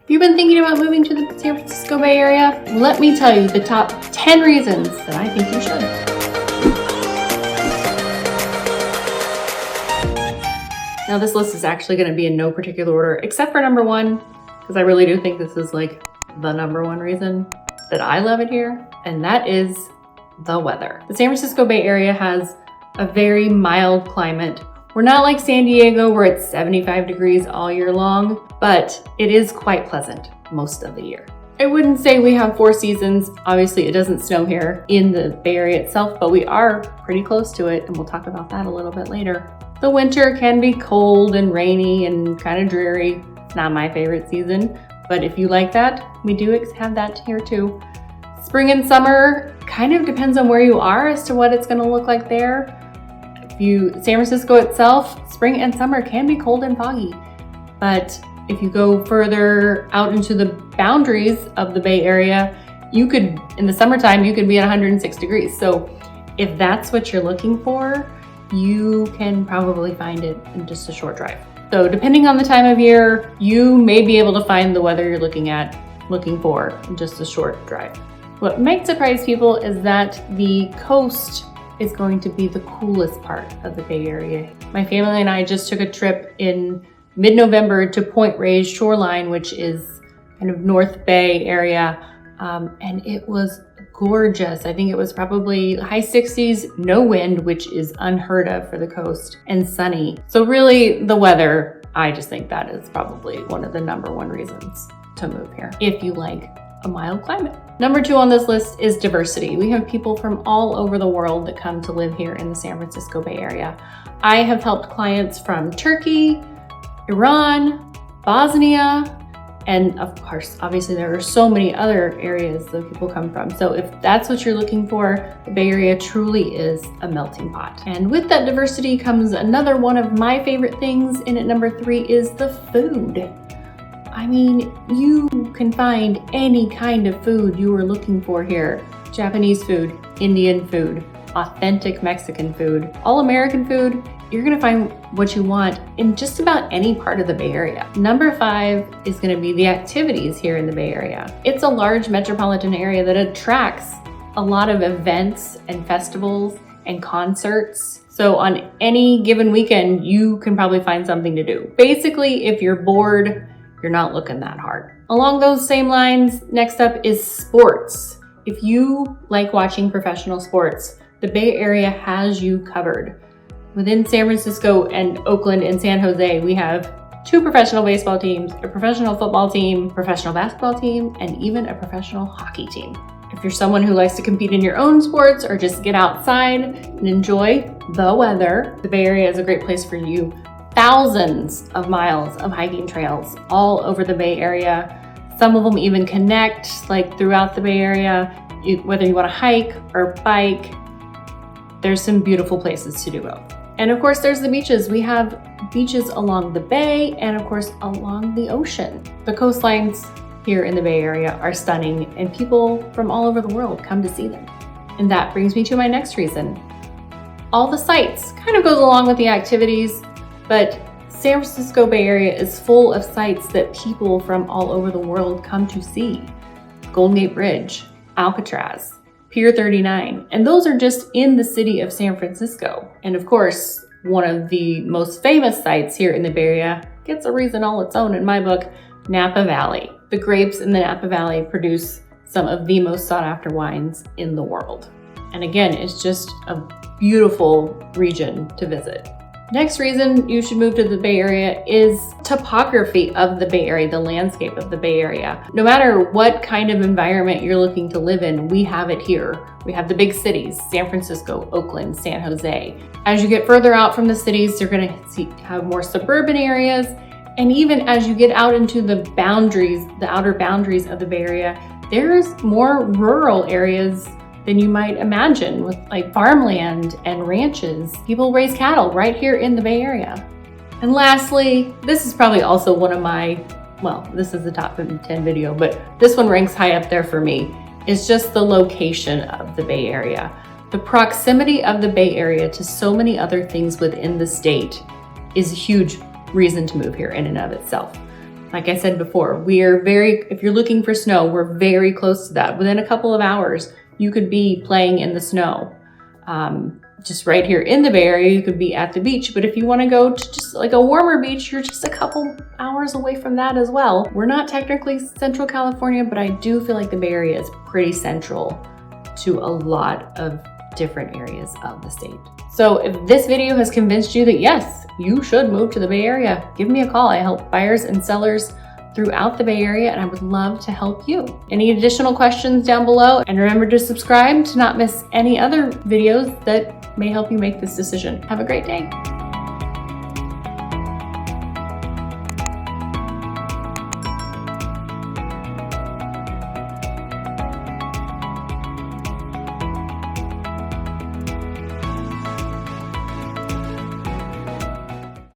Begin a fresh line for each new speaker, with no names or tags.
Have you been thinking about moving to the San Francisco Bay Area? Let me tell you the top 10 reasons that I think you should. Now this list is actually going to be in no particular order, except for number one, because I really do think this is like the number one reason that I love it here, and that is the weather. The San Francisco Bay Area has a very mild climate. We're not like San Diego where it's 75 degrees all year long, but it is quite pleasant most of the year. I wouldn't say we have 4 seasons. Obviously it doesn't snow here in the Bay Area itself, but we are pretty close to it, and we'll talk about that a little bit later. The winter can be cold and rainy and kind of dreary. It's not my favorite season, but if you like that, we do have that here too. Spring and summer kind of depends on where you are as to what it's going to look like there. San Francisco itself, spring and summer can be cold and foggy, but if you go further out into the boundaries of the Bay Area, in the summertime, you could be at 106 degrees. So if that's what you're looking for, you can probably find it in just a short drive. So depending on the time of year, you may be able to find the weather you're looking for in just a short drive. What might surprise people is that the coast is going to be the coolest part of the Bay Area. My family and I just took a trip in mid-November to Point Reyes Shoreline, which is kind of North Bay area, and it was gorgeous. I think it was probably high 60s, no wind, which is unheard of for the coast, and sunny. So really the weather, I just think that is probably one of the number one reasons to move here if you like a mild climate. Number 2 on this list is diversity. We have people from all over the world that come to live here in the San Francisco Bay Area. I have helped clients from Turkey, Iran, Bosnia, and of course, obviously there are so many other areas that people come from. So if that's what you're looking for, the Bay Area truly is a melting pot. And with that diversity comes another one of my favorite things, and at number 3 is the food. I mean, you can find any kind of food you are looking for here. Japanese food, Indian food, authentic Mexican food, all American food. You're gonna find what you want in just about any part of the Bay Area. Number 5 is gonna be the activities here in the Bay Area. It's a large metropolitan area that attracts a lot of events and festivals and concerts. So on any given weekend, you can probably find something to do. Basically, if you're bored, you're not looking that hard. Along those same lines, next up is sports. If you like watching professional sports, the Bay Area has you covered. Within San Francisco and Oakland and San Jose, we have 2 professional baseball teams, a professional football team, professional basketball team, and even a professional hockey team. If you're someone who likes to compete in your own sports or just get outside and enjoy the weather, the Bay Area is a great place for you. Thousands of miles of hiking trails all over the Bay Area. Some of them even connect like throughout the Bay Area. Whether you want to hike or bike, there's some beautiful places to do both. And of course there's the beaches. We have beaches along the bay and of course along the ocean. The coastlines here in the Bay Area are stunning, and people from all over the world come to see them. And that brings me to my next reason. All the sights kind of goes along with the activities, but San Francisco Bay Area is full of sites that people from all over the world come to see. Golden Gate Bridge, Alcatraz, Pier 39, and those are just in the city of San Francisco. And of course, one of the most famous sites here in the Bay Area gets a reason all its own in my book, Napa Valley. The grapes in the Napa Valley produce some of the most sought after wines in the world. And again, it's just a beautiful region to visit. Next reason you should move to the Bay Area is topography of the Bay Area, the landscape of the Bay Area. No matter what kind of environment you're looking to live in, we have it here. We have the big cities, San Francisco, Oakland, San Jose. As you get further out from the cities, you're gonna have more suburban areas. And even as you get out into the boundaries, the outer boundaries of the Bay Area, there's more rural areas than you might imagine, with like farmland and ranches. People raise cattle right here in the Bay Area. And lastly, this is probably also one of my, well, this is the top 10 video, but this one ranks high up there for me, is just the location of the Bay Area. The proximity of the Bay Area to so many other things within the state is a huge reason to move here in and of itself. Like I said before, if you're looking for snow, we're very close to that. Within a couple of hours, you could be playing in the snow. Just right here in the Bay Area, you could be at the beach. But if you want to go to just like a warmer beach, you're just a couple hours away from that as well. We're not technically Central California, but I do feel like the Bay Area is pretty central to a lot of different areas of the state. So if this video has convinced you that yes, you should move to the Bay Area, give me a call. I help buyers and sellers throughout the Bay Area, and I would love to help you. Any additional questions down below, and remember to subscribe to not miss any other videos that may help you make this decision. Have a great day.